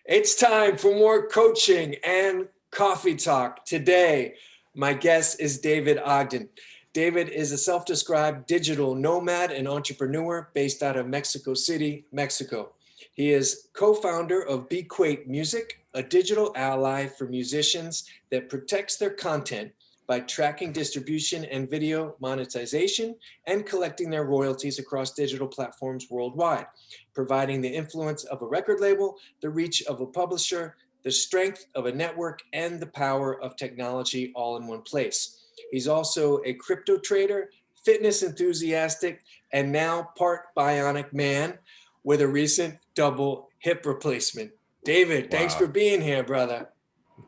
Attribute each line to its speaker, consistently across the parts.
Speaker 1: It's time for more coaching and coffee talk. Today, my guest is David Ogden. David is a self-described digital nomad and entrepreneur based out of Mexico City, Mexico. He is co-founder of Bquate Music, a digital ally for musicians that protects their content by tracking distribution and video monetization and collecting their royalties across digital platforms worldwide, providing the influence of a record label, the reach of a publisher, the strength of a network, and the power of technology all in one place. He's also a crypto trader, fitness enthusiastic, and now part bionic man with a recent double hip replacement. David, thanks for
Speaker 2: Wow.
Speaker 1: being here, brother.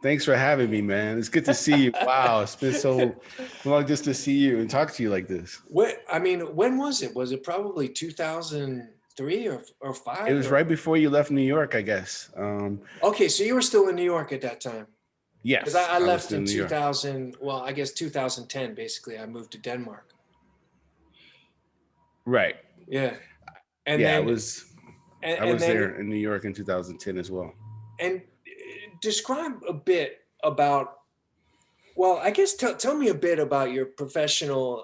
Speaker 2: Thanks for having me, man. It's good to see you. Wow. It's been so long just to see you and talk to you like this.
Speaker 1: When was it? Was it probably 2003 or
Speaker 2: It
Speaker 1: five?
Speaker 2: was
Speaker 1: Or?
Speaker 2: right before you left New York, I guess.
Speaker 1: Okay, so you were still in New York at that time. Because
Speaker 2: Yes,
Speaker 1: I
Speaker 2: I was
Speaker 1: left
Speaker 2: still
Speaker 1: in
Speaker 2: in New York.
Speaker 1: 2000, well, I guess 2010, basically. I moved to Denmark.
Speaker 2: Right.
Speaker 1: Yeah. And
Speaker 2: Yeah,
Speaker 1: then,
Speaker 2: I
Speaker 1: and
Speaker 2: was
Speaker 1: then,
Speaker 2: there in New York in 2010 as well.
Speaker 1: and describe a bit about, well, I guess tell me a bit about your professional,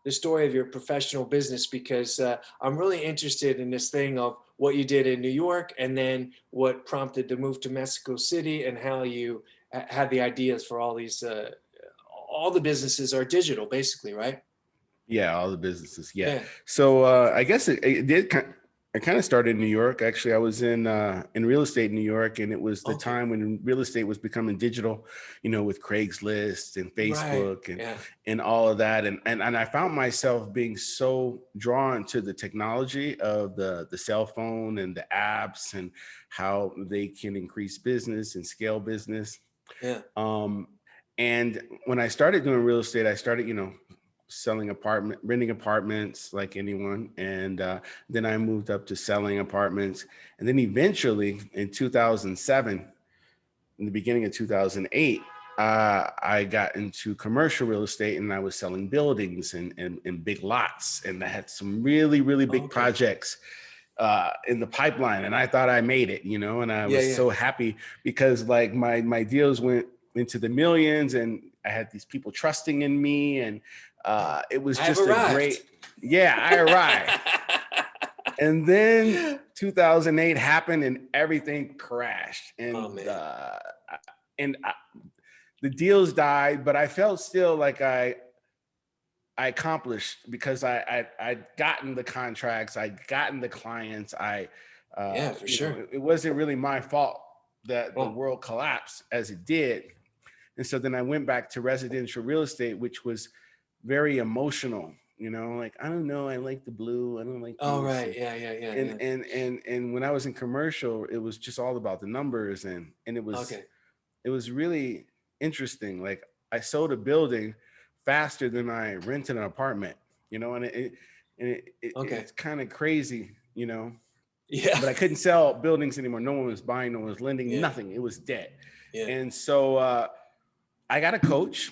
Speaker 1: the story of your professional business, because I'm really interested in this thing of what you did in New York and then what prompted the move to Mexico City and how you had the ideas for all the businesses are digital, basically, right?
Speaker 2: Yeah, all the businesses. Yeah.
Speaker 1: Yeah.
Speaker 2: So I guess it did. I kind of started in New York. Actually, I was in real estate in New York, and it was the
Speaker 1: Okay.
Speaker 2: time when real estate was becoming digital, with Craigslist and
Speaker 1: Right.
Speaker 2: Facebook and
Speaker 1: Yeah.
Speaker 2: and all of that. And I found myself being so drawn to the technology of the cell phone and the apps and how they can increase business and scale business.
Speaker 1: Yeah.
Speaker 2: Um, and when I started doing real estate, I started, renting apartments like anyone. And then I moved up to selling apartments. And then eventually in 2007, in the beginning of 2008, I got into commercial real estate and I was selling buildings and big lots. And I had some really, really big
Speaker 1: Okay.
Speaker 2: projects in the pipeline. And I thought I made it, and I
Speaker 1: Yeah.
Speaker 2: was
Speaker 1: Yeah.
Speaker 2: so happy because like my deals went into the millions and I had these people trusting in me. And it was
Speaker 1: I have
Speaker 2: just a
Speaker 1: arrived.
Speaker 2: great, yeah, I arrived. And then 2008 happened and everything crashed.
Speaker 1: Oh
Speaker 2: And
Speaker 1: man.
Speaker 2: the deals died, but I felt still like I accomplished because I'd gotten the contracts, I'd gotten the clients.
Speaker 1: Yeah, for sure.
Speaker 2: It wasn't really my fault that the
Speaker 1: Oh,
Speaker 2: world collapsed as it did. And so then I went back to residential real estate, which was very emotional. Like I don't know, I like the blue, I don't like
Speaker 1: oh,
Speaker 2: this,
Speaker 1: right. Yeah. Yeah. Yeah.
Speaker 2: and
Speaker 1: Yeah.
Speaker 2: and and and when I was in commercial, it was just all about the numbers, and
Speaker 1: Okay.
Speaker 2: it was really interesting. Like I sold a building faster than I rented an apartment, and
Speaker 1: Okay.
Speaker 2: it's kind of crazy,
Speaker 1: Yeah.
Speaker 2: but I couldn't sell buildings anymore. No one was buying, no one was lending,
Speaker 1: Yeah.
Speaker 2: nothing. It was dead.
Speaker 1: Yeah.
Speaker 2: And so I got a coach,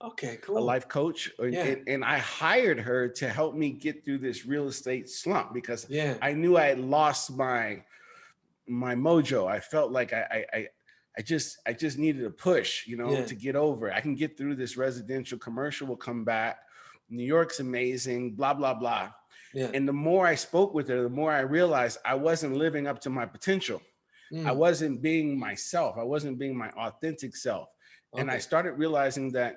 Speaker 1: Okay.
Speaker 2: a
Speaker 1: Cool.
Speaker 2: life coach, and,
Speaker 1: Yeah.
Speaker 2: and, and I hired her to help me get through this real estate slump because
Speaker 1: Yeah.
Speaker 2: I knew I had lost my mojo. I felt like I just needed a push,
Speaker 1: Yeah.
Speaker 2: to get over it. I can get through this. Residential, commercial will come back. New York's amazing, blah, blah, blah.
Speaker 1: Yeah.
Speaker 2: And the more I spoke with her, the more I realized I wasn't living up to my potential. I
Speaker 1: Mm.
Speaker 2: wasn't being myself. I wasn't being my authentic self. And I
Speaker 1: Okay.
Speaker 2: started realizing that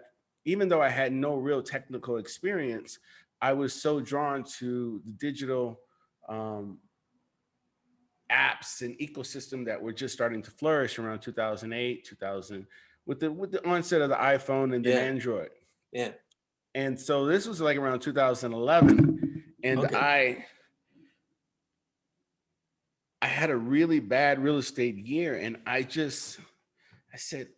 Speaker 2: even though I had no real technical experience, I was so drawn to the digital um, apps and ecosystem that were just starting to flourish around 2008, 2000, with the onset of the iPhone and then
Speaker 1: Yeah.
Speaker 2: Android.
Speaker 1: Yeah.
Speaker 2: And so this was like around 2011, and
Speaker 1: Okay.
Speaker 2: I had a really bad real estate year, and I said,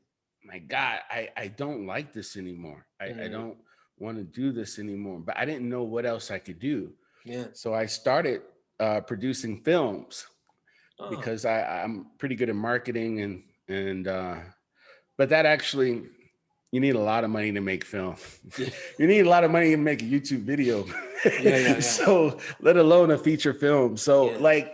Speaker 2: my God, I don't like this anymore. I
Speaker 1: Mm.
Speaker 2: don't want to do this anymore. But I didn't know what else I could do.
Speaker 1: Yeah.
Speaker 2: So I started producing films
Speaker 1: Oh.
Speaker 2: because I'm pretty good at marketing and but that actually, you need a lot of money to make film.
Speaker 1: Yeah.
Speaker 2: You need a lot of money to make a YouTube video.
Speaker 1: Yeah. Yeah. Yeah.
Speaker 2: So let alone a feature film. So
Speaker 1: Yeah.
Speaker 2: like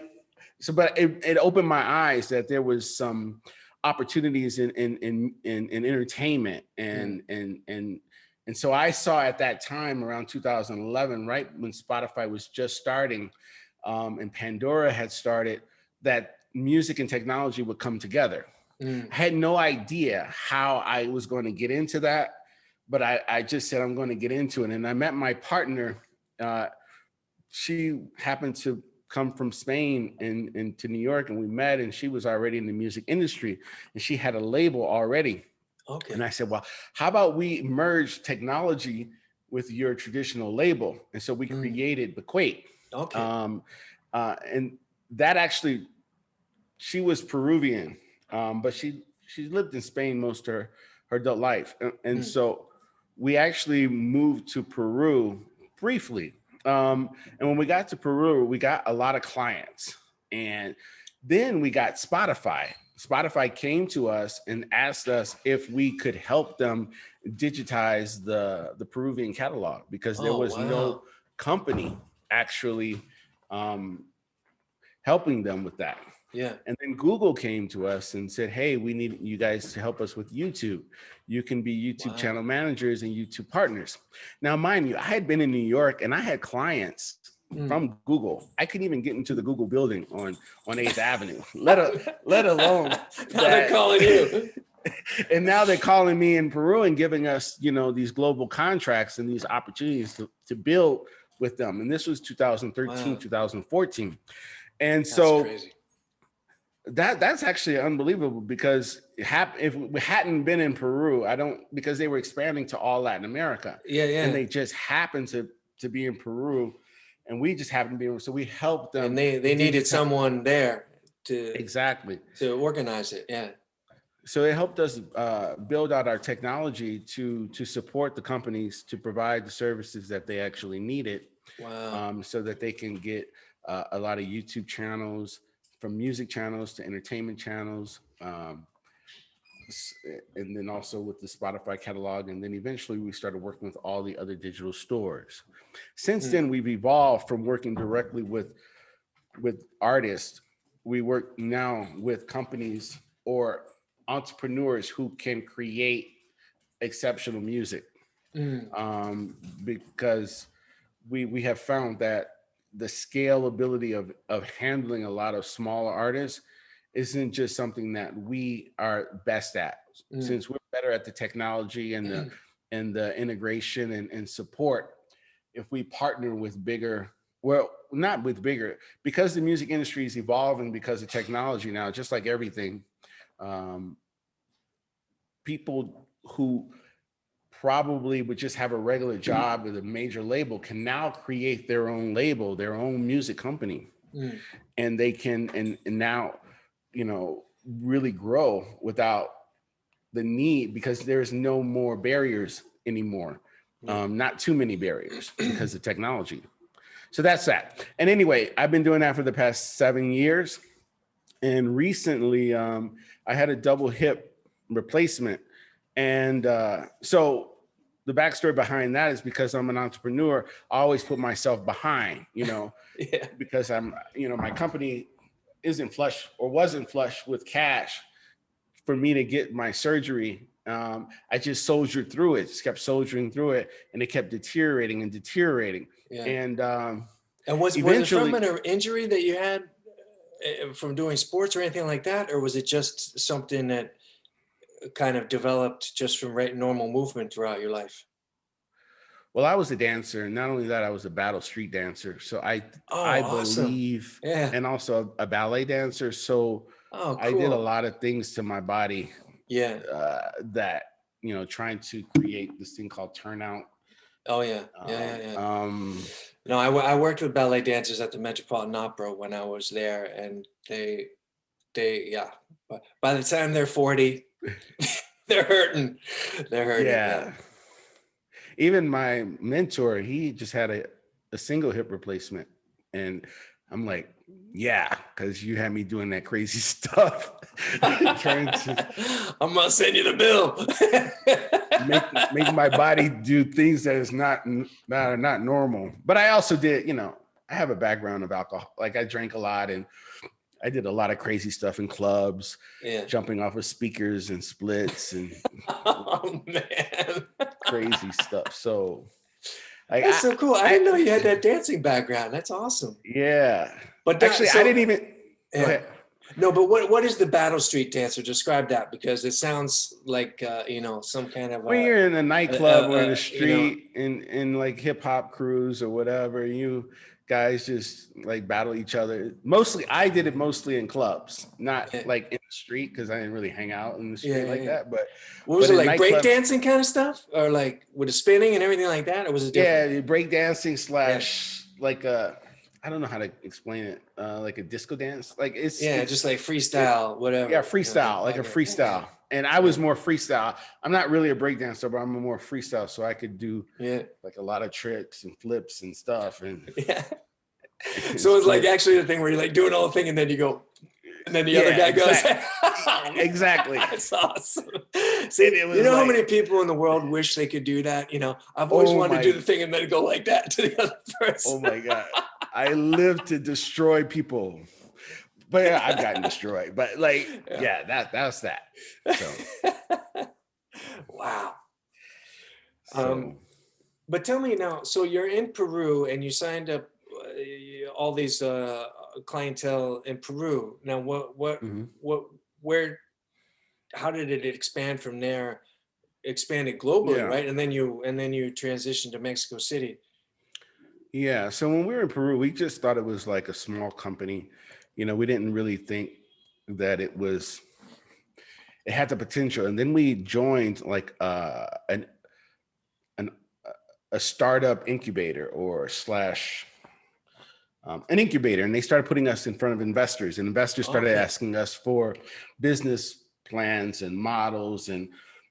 Speaker 2: So, but it opened my eyes that there was some opportunities in entertainment and so I saw at that time around 2011, right when Spotify was just starting, and Pandora had started, that music and technology would come together. I had no idea how I was going to get into that, but I just said I'm going to get into it. And I met my partner. She happened to come from Spain and to New York, and we met, and she was already in the music industry, and she had a label already.
Speaker 1: Okay.
Speaker 2: And I said, well, how about we merge technology with your traditional label? And so we created Bquate.
Speaker 1: Okay.
Speaker 2: And that actually, she was Peruvian, but she lived in Spain most of her adult life. And so we actually moved to Peru briefly. And when we got to Peru, we got a lot of clients. And then we got Spotify. Spotify came to us and asked us if we could help them digitize the Peruvian catalog, because there was no company actually helping them with that.
Speaker 1: Yeah.
Speaker 2: And then Google came to us and said, hey, we need you guys to help us with YouTube. You can be YouTube channel managers and YouTube partners. Now, mind you, I had been in New York and I had clients from Google. I couldn't even get into the Google building on 8th Avenue, let alone
Speaker 1: now they're calling you.
Speaker 2: And now they're calling me in Peru and giving us, these global contracts and these opportunities to build with them. And this was 2013, 2014. And so that's actually unbelievable, because if we hadn't been in Peru, because they were expanding to all Latin America.
Speaker 1: Yeah.
Speaker 2: And they just happened to be in Peru, and we just happened to be able, so we helped them.
Speaker 1: And they needed someone there to organize it. Yeah.
Speaker 2: So it helped us build out our technology to support the companies to provide the services that they actually needed.
Speaker 1: Wow.
Speaker 2: So that they can get a lot of YouTube channels, from music channels to entertainment channels, and then also with the Spotify catalog. And then eventually we started working with all the other digital stores. Since then, we've evolved from working directly with artists. We work now with companies or entrepreneurs who can create exceptional music, because we have found that the scalability of handling a lot of smaller artists isn't just something that we are best at. Since we're better at the technology and the integration and support, if we partner with bigger, well, not with bigger, because the music industry is evolving because of technology now, just like everything. People who probably would just have a regular job with a major label can now create their own label, their own music company, and they can and now really grow without the need, because there's no more barriers anymore. Not too many barriers because of technology. So that's that. And anyway, I've been doing that for the past 7 years, and recently I had a double hip replacement. And so the backstory behind that is, because I'm an entrepreneur, I always put myself behind, because I'm, my company isn't flush or wasn't flush with cash for me to get my surgery. I just soldiered through it, just kept soldiering through it, and it kept deteriorating and deteriorating.
Speaker 1: Yeah.
Speaker 2: And
Speaker 1: was it from an injury that you had from doing sports or anything like that? Or was it just something that kind of developed just from normal movement throughout your life?
Speaker 2: Well, I was a dancer, and not only that, I was a battle street dancer. So I
Speaker 1: awesome.
Speaker 2: believe, and also a ballet dancer. So
Speaker 1: cool.
Speaker 2: I did a lot of things to my body.
Speaker 1: Yeah.
Speaker 2: That, trying to create this thing called turnout.
Speaker 1: Oh yeah. Yeah. No, I worked with ballet dancers at the Metropolitan Opera when I was there, and they by the time they're 40, they're hurting.
Speaker 2: Yeah. Even my mentor, he just had a single hip replacement, and I'm like, yeah, because you had me doing that crazy stuff.
Speaker 1: I'm gonna send you the bill.
Speaker 2: make my body do things that are not normal. But I also did, I have a background of alcohol. Like, I drank a lot, and I did a lot of crazy stuff in clubs,
Speaker 1: Yeah.
Speaker 2: jumping off of speakers and splits and
Speaker 1: Oh man.
Speaker 2: crazy stuff. So like
Speaker 1: That's so cool. I didn't know
Speaker 2: I
Speaker 1: you had that dancing background. That's awesome.
Speaker 2: yeah.
Speaker 1: But that,
Speaker 2: Actually, I
Speaker 1: so
Speaker 2: didn't even go
Speaker 1: yeah.
Speaker 2: ahead.
Speaker 1: No, but what is the battle street dancer? Describe that, because it sounds like some kind of
Speaker 2: When you're in a nightclub or in the
Speaker 1: a
Speaker 2: street in like hip hop crews or whatever, you guys just like battle each other. Mostly, I did it mostly in clubs, not
Speaker 1: yeah,
Speaker 2: like in the street because I didn't really hang out in the
Speaker 1: yeah,
Speaker 2: street
Speaker 1: yeah,
Speaker 2: like
Speaker 1: yeah.
Speaker 2: that.
Speaker 1: What was
Speaker 2: But
Speaker 1: it
Speaker 2: in
Speaker 1: like, break
Speaker 2: nightclubs,
Speaker 1: dancing kind of stuff, or like with the spinning and everything like that, or was it different?
Speaker 2: yeah, breakdancing
Speaker 1: Yeah,
Speaker 2: slash like a I don't know how to explain it, like a disco dance. Like
Speaker 1: yeah, just like
Speaker 2: it,
Speaker 1: freestyle,
Speaker 2: yeah,
Speaker 1: whatever.
Speaker 2: freestyle, like a
Speaker 1: Fuck it. Yeah,
Speaker 2: freestyle. And I
Speaker 1: yeah,
Speaker 2: was more freestyle. I'm not really a breakdancer, but I'm a more freestyle, so I could do
Speaker 1: yeah,
Speaker 2: like a lot of tricks and flips and stuff
Speaker 1: yeah.
Speaker 2: and
Speaker 1: So it's like
Speaker 2: split.
Speaker 1: actually the thing where you're like doing all the thing, and then you go, and then the other
Speaker 2: Yeah,
Speaker 1: guy goes.
Speaker 2: exactly.
Speaker 1: That's awesome.
Speaker 2: And
Speaker 1: See,
Speaker 2: it
Speaker 1: you
Speaker 2: was
Speaker 1: know how
Speaker 2: like,
Speaker 1: many people in the world wish they could do that? I've always
Speaker 2: oh
Speaker 1: wanted to do
Speaker 2: my,
Speaker 1: the thing and then go like that to the other
Speaker 2: oh
Speaker 1: person.
Speaker 2: my God. I live to destroy people. But yeah, I've gotten destroyed. But like,
Speaker 1: Yeah.
Speaker 2: yeah, that's that. So
Speaker 1: Wow.
Speaker 2: so
Speaker 1: But tell me now, so you're in Peru and you signed up all these clientele in Peru. Now,
Speaker 2: mhm.
Speaker 1: where, how did it expand from there? Expanded globally,
Speaker 2: Yeah.
Speaker 1: right? And then you transitioned to Mexico City.
Speaker 2: Yeah. So when we were in Peru, we just thought it was like a small company. We didn't really think that it had the potential. And then we joined like an a startup incubator or slash an incubator, and they started putting us in front of investors, and investors started
Speaker 1: Okay.
Speaker 2: asking us for business plans and models and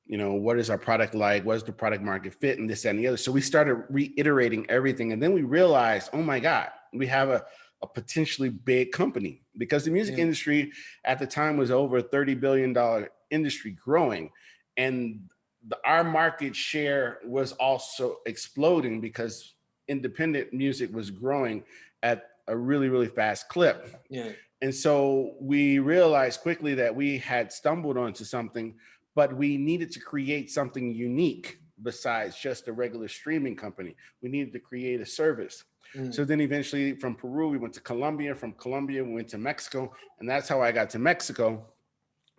Speaker 2: what is our product like, what is the product market fit, and this and the other. So we started reiterating everything, and then we realized, oh my God, we have a potentially big company, because the music
Speaker 1: Yeah.
Speaker 2: industry at the time was over a $30 billion industry growing, and our market share was also exploding because independent music was growing at a really, really fast clip.
Speaker 1: Yeah.
Speaker 2: And so we realized quickly that we had stumbled onto something, but we needed to create something unique besides just a regular streaming company. We needed to create a service.
Speaker 1: Mm.
Speaker 2: So then eventually from Peru, we went to Colombia. From Colombia, we went to Mexico. And that's how I got to Mexico,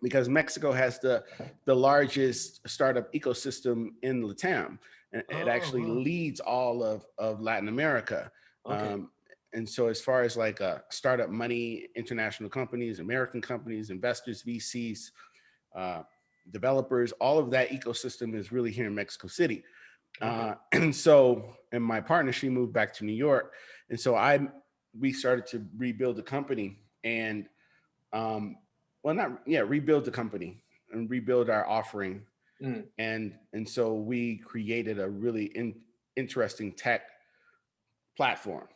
Speaker 2: because Mexico has the largest startup ecosystem in Latam. And it
Speaker 1: Oh,
Speaker 2: actually
Speaker 1: wow.
Speaker 2: leads all of Latin America.
Speaker 1: Okay.
Speaker 2: Um, and so as far as like startup money, international companies, American companies, investors, VCs, uh, developers, all of that ecosystem is really here in Mexico City.
Speaker 1: Okay.
Speaker 2: And my partner, she moved back to New York. And so we started to rebuild the company and, rebuild the company and rebuild our offering.
Speaker 1: Mm.
Speaker 2: And so we created a really interesting tech platform,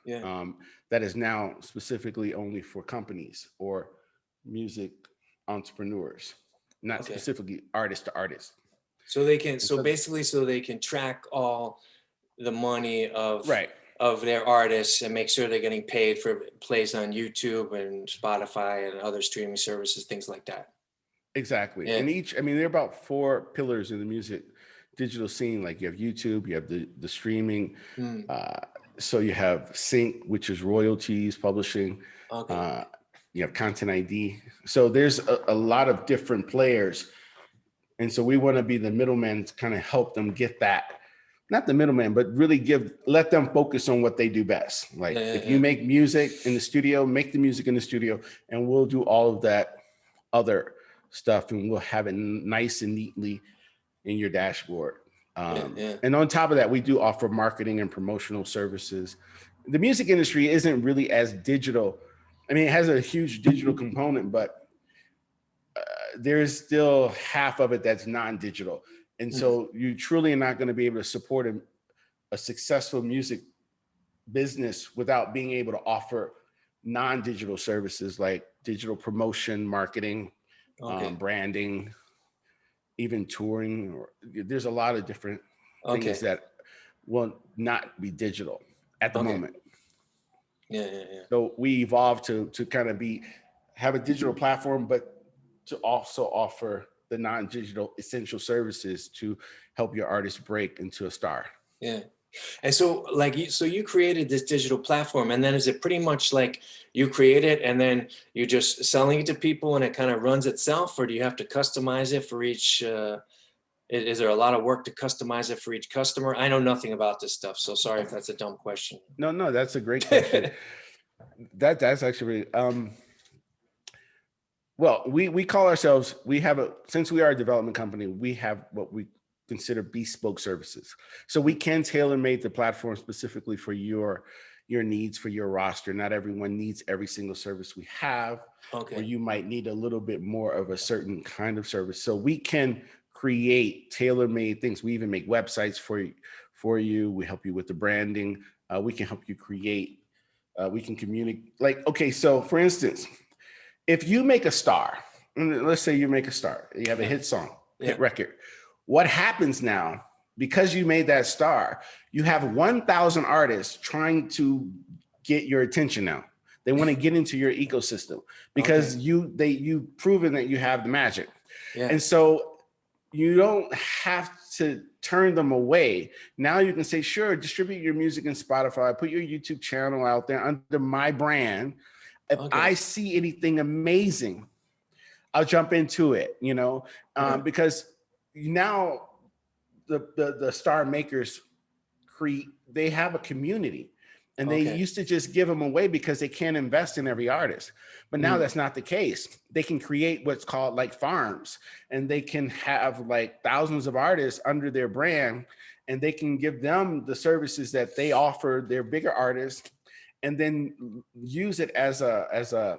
Speaker 1: Yeah.
Speaker 2: that is now specifically only for companies or music entrepreneurs, not
Speaker 1: Okay.
Speaker 2: specifically artist to artist.
Speaker 1: So they can,
Speaker 2: And
Speaker 1: so
Speaker 2: so,
Speaker 1: basically, so they can track all the money
Speaker 2: right,
Speaker 1: of their artists and make sure they're getting paid for plays on YouTube and Spotify and other streaming services, things like that.
Speaker 2: exactly.
Speaker 1: Yeah.
Speaker 2: And there are about 4 pillars in the music digital scene. Like you have YouTube, you have the streaming.
Speaker 1: Mm.
Speaker 2: Uh, so you have sync, which is royalties, publishing.
Speaker 1: Okay.
Speaker 2: Uh, you have content ID. So there's a lot of different players. And so we want to be the middleman to kind of help them get that, not the middleman, but really let them focus on what they do best. Like
Speaker 1: Yeah. Yeah.
Speaker 2: if you
Speaker 1: Yeah.
Speaker 2: make music in the studio, make the music in the studio, and we'll do all of that other stuff, and we'll have it nice and neatly in your dashboard.
Speaker 1: Yeah. Yeah.
Speaker 2: And on top of that, we do offer marketing and promotional services. The music industry isn't really as digital. I mean, it has a huge digital component, but there is still half of it that's non-digital. And
Speaker 1: Mm.
Speaker 2: so you truly are not going to be able to support a successful music business without being able to offer non-digital services like digital promotion, marketing,
Speaker 1: Okay.
Speaker 2: branding, even touring. Or there's a lot of different things
Speaker 1: Okay.
Speaker 2: that will not be digital at the
Speaker 1: Okay.
Speaker 2: moment.
Speaker 1: Yeah. Yeah. Yeah.
Speaker 2: So we evolved to kind of be have a digital platform, but to also offer the non-digital essential services to help your artist break into a star.
Speaker 1: Yeah. And so like you created this digital platform, and then is it pretty much like you create it and then you're just selling it to people and it kind of runs itself, or do you have to customize it for each is there a lot of work to customize it for each customer? I know nothing about this stuff, so sorry if that's a dumb question.
Speaker 2: No, that's a great question. That's actually well, we call ourselves, since we are a development company, we have what we consider bespoke services. So we can tailor make the platform specifically for your needs, for your roster. Not everyone needs every single service we have,
Speaker 1: Okay.
Speaker 2: or you might need a little bit more of a certain kind of service. So we can create tailor-made things. We even make websites for you. We help you with the branding. We can help you create, we can communicate. Like, okay, so for instance, if you make a star, let's say you make a star, you have a hit song, hit record. What happens now, because you made that star, you have 1,000 artists trying to get your attention now. They want to get into your ecosystem because you've proven that you have the magic. Yeah. And so you don't have to turn them away. Now you can say, sure, distribute your music in Spotify, put your YouTube channel out there under my brand. If I see anything amazing, I'll jump into it, because now the star makers they have a community, and they used to just give them away because they can't invest in every artist. But now that's not the case. They can create what's called like farms, and they can have like thousands of artists under their brand, and they can give them the services that they offer their bigger artists, and then use it as a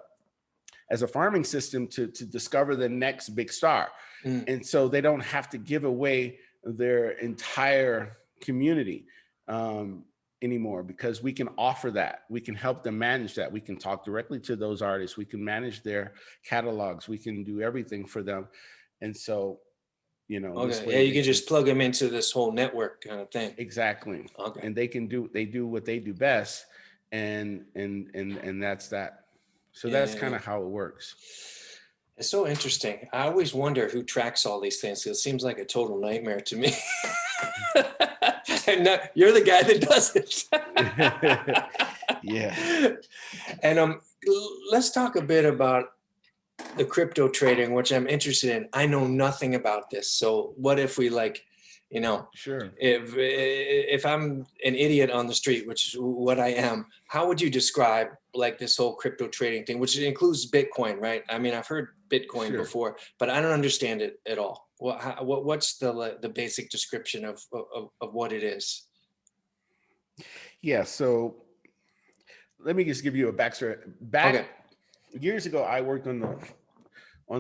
Speaker 2: farming system to discover the next big star. And so they don't have to give away their entire community anymore, because we can offer that. We can help them manage that. We can talk directly to those artists. We can manage their catalogs. We can do everything for them. And so, you can
Speaker 1: just plug them into this whole network kind of thing.
Speaker 2: Exactly. And they do what they do best. And that's that. So that's kind of how it works.
Speaker 1: It's so interesting. I always wonder who tracks all these things. It seems like a total nightmare to me. And you're the guy that does it.
Speaker 2: Yeah.
Speaker 1: And let's talk a bit about the crypto trading, which I'm interested in. I know nothing about this. So what if we
Speaker 2: sure.
Speaker 1: If I'm an idiot on the street, which is what I am, how would you describe like this whole crypto trading thing, which includes Bitcoin, right? I mean, I've heard Bitcoin before, but I don't understand it at all. What's the basic description of what it is?
Speaker 2: Yeah. So let me just give you a backstory. Years ago, I worked on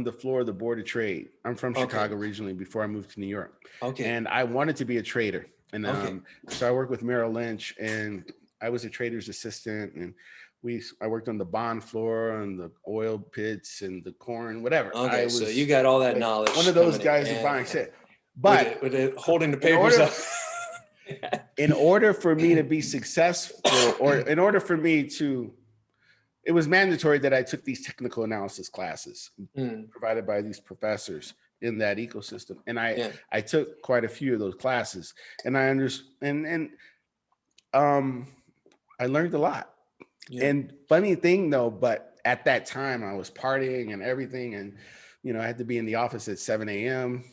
Speaker 2: the floor of the Board of Trade. I'm from Chicago originally before I moved to New York. And I wanted to be a trader. And so I worked with Merrill Lynch, and I was a trader's assistant. And I worked on the bond floor and the oil pits and the corn, whatever.
Speaker 1: So you got all that knowledge.
Speaker 2: One of those guys that buying shit. But
Speaker 1: holding the papers up.
Speaker 2: In order for me to be successful, or in order for me to, it was mandatory that I took these technical analysis classes provided by these professors in that ecosystem. And I took quite a few of those classes, and I understand, I learned a lot. Yeah. And funny thing though, but at that time I was partying and everything, and I had to be in the office at 7 a.m.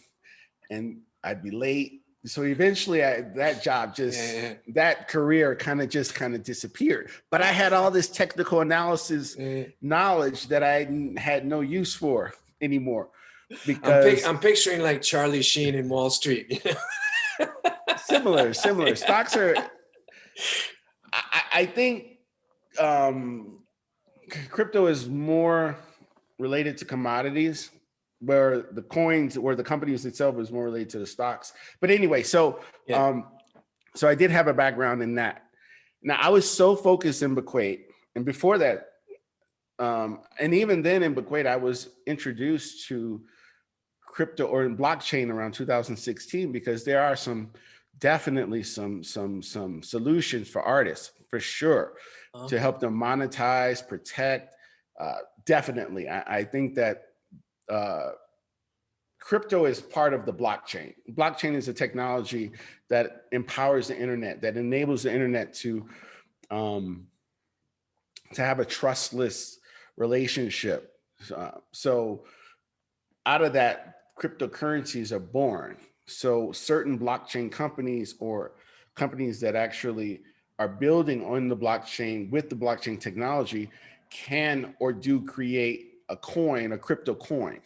Speaker 2: and I'd be late. So eventually that job that career kind of disappeared. But I had all this technical analysis knowledge that I had no use for anymore. Because
Speaker 1: I'm picturing like Charlie Sheen in Wall Street.
Speaker 2: Similar. Stocks are, I think crypto is more related to commodities, where the coins or the companies itself is more related to the stocks. But anyway, so I did have a background in that. Now I was so focused in Bquate, and before that, and even then in Bquate, I was introduced to crypto or in blockchain around 2016, because there are definitely some solutions for artists, for sure, to help them monetize, protect, Definitely. I think that crypto is part of the blockchain. Blockchain is a technology that empowers the internet, that enables the internet to have a trustless relationship. So out of that, cryptocurrencies are born. So certain blockchain companies or companies that actually are building on the blockchain with the blockchain technology can or do create a coin, a crypto coin,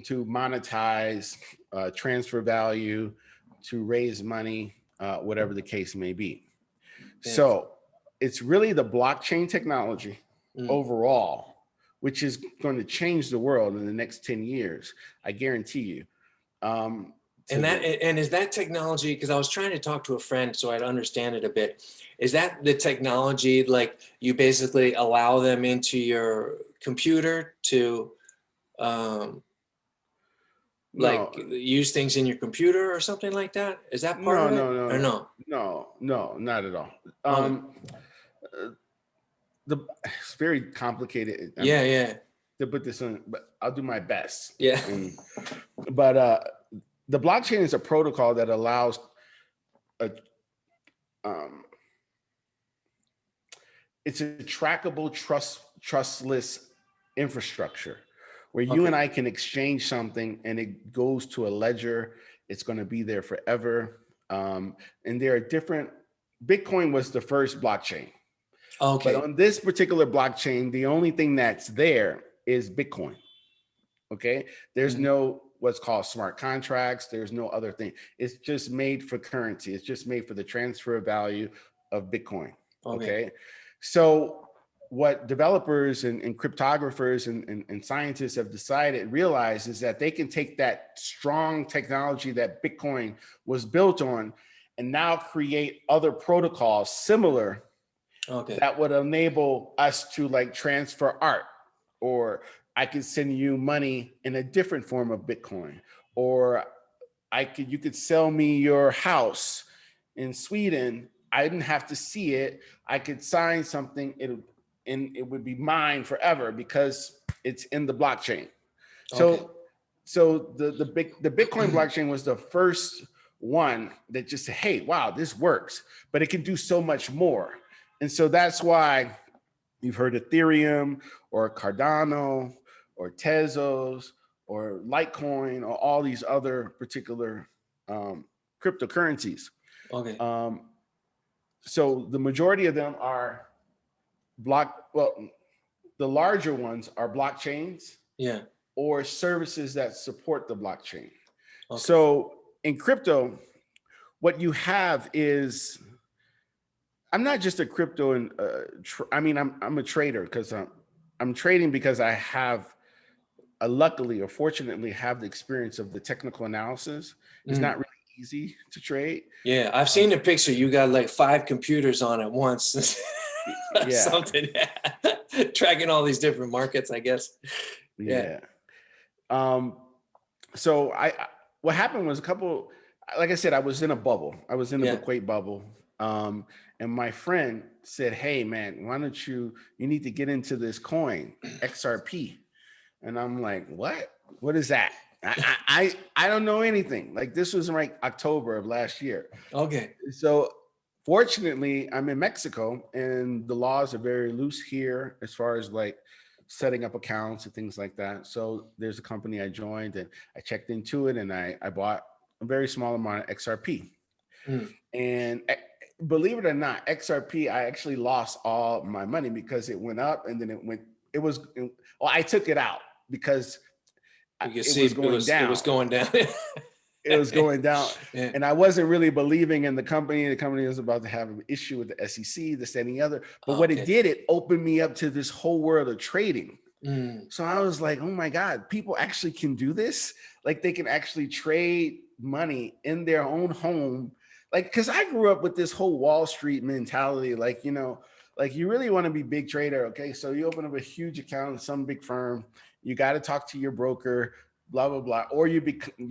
Speaker 2: to monetize, transfer value, to raise money, whatever the case may be.
Speaker 1: Yes.
Speaker 2: So it's really the blockchain technology overall, which is going to change the world in the next 10 years. I guarantee you.
Speaker 1: And is that technology, because I was trying to talk to a friend so I'd understand it a bit. Is that the technology, like you basically allow them into your computer to like use things in your computer or something like that? Is that part of it? Or no?
Speaker 2: No, not at all. It's very complicated.
Speaker 1: Yeah.
Speaker 2: To put this in, but I'll do my best.
Speaker 1: Yeah.
Speaker 2: But the blockchain is a protocol that allows it's a trackable, trustless infrastructure where you and I can exchange something and it goes to a ledger. It's going to be there forever. And there are different. Bitcoin was the first blockchain.
Speaker 1: Okay.
Speaker 2: But on this particular blockchain, the only thing that's there is Bitcoin. Okay. There's no what's called smart contracts. There's no other thing. It's just made for currency. It's just made for the transfer of value of Bitcoin. Okay. So what developers and cryptographers and scientists have decided, realized, is that they can take that strong technology that Bitcoin was built on and now create other protocols similar that would enable us to like transfer art, or I could send you money in a different form of Bitcoin, or you could sell me your house in Sweden. I didn't have to see it. I could sign something, and it would be mine forever because it's in the blockchain. So the Bitcoin blockchain was the first one that just said, hey, wow, this works, but it can do so much more. And so that's why you've heard Ethereum or Cardano or Tezos or Litecoin or all these other particular cryptocurrencies. So the majority of them are the larger ones are blockchains or services that support the blockchain. So in crypto, what you have is, I'm not just a crypto and I'm a trader because I'm trading because I have luckily or fortunately have the experience of the technical analysis. It's not really easy to trade.
Speaker 1: Yeah, I've seen the picture. You got like 5 computers on at once. Something tracking all these different markets, I guess.
Speaker 2: So what happened was like I said, I was in a bubble. I was in the Bquate bubble. And my friend said, hey man, why don't you need to get into this coin, XRP. And I'm like, what is that? I don't know anything. Like, this was like October of last year. So fortunately I'm in Mexico and the laws are very loose here as far as like setting up accounts and things like that. So there's a company I joined and I checked into it and I bought a very small amount of XRP. And believe it or not, XRP, I actually lost all my money because it went up and then I took it out because it was going down.
Speaker 1: It was going down.
Speaker 2: It was going down. And I wasn't really believing in the company. The company was about to have an issue with the SEC, this, that, and the other. But what it did, it opened me up to this whole world of trading. So I was like, oh my God, people actually can do this. Like, they can actually trade money in their own home. Like, because I grew up with this whole Wall Street mentality, like, like you really want to be big trader. Okay. So you open up a huge account in some big firm, you got to talk to your broker, blah, blah, blah. Or you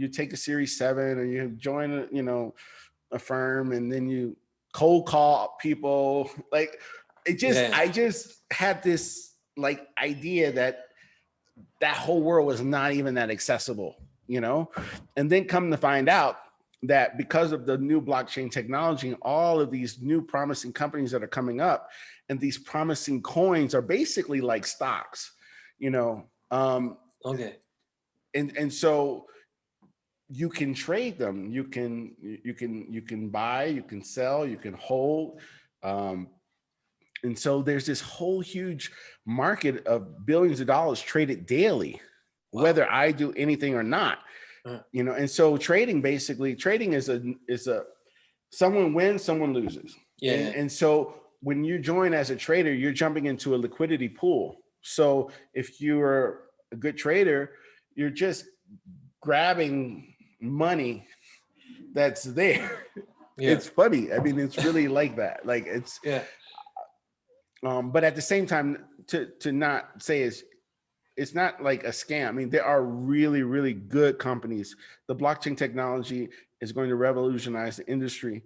Speaker 2: take a Series 7 or you join a firm and then you cold call people. Like, I just had this like idea that that whole world was not even that accessible, you know? And then come to find out that because of the new blockchain technology and all of these new promising companies that are coming up, and these promising coins are basically like stocks, you know?
Speaker 1: Okay.
Speaker 2: And so you can trade them, you can buy, you can sell, you can hold. And so there's this whole huge market of billions of dollars traded daily,
Speaker 1: Wow.
Speaker 2: whether I do anything or not, you know. And so trading is a someone wins, someone loses.
Speaker 1: Yeah.
Speaker 2: And so when you join as a trader, you're jumping into a liquidity pool. So if you're a good trader, you're just grabbing money that's there.
Speaker 1: Yeah.
Speaker 2: It's funny. I mean, it's really like that. Like it's,
Speaker 1: Yeah.
Speaker 2: but at the same time, to not say it's not like a scam. I mean, there are really, really good companies. The blockchain technology is going to revolutionize the industry.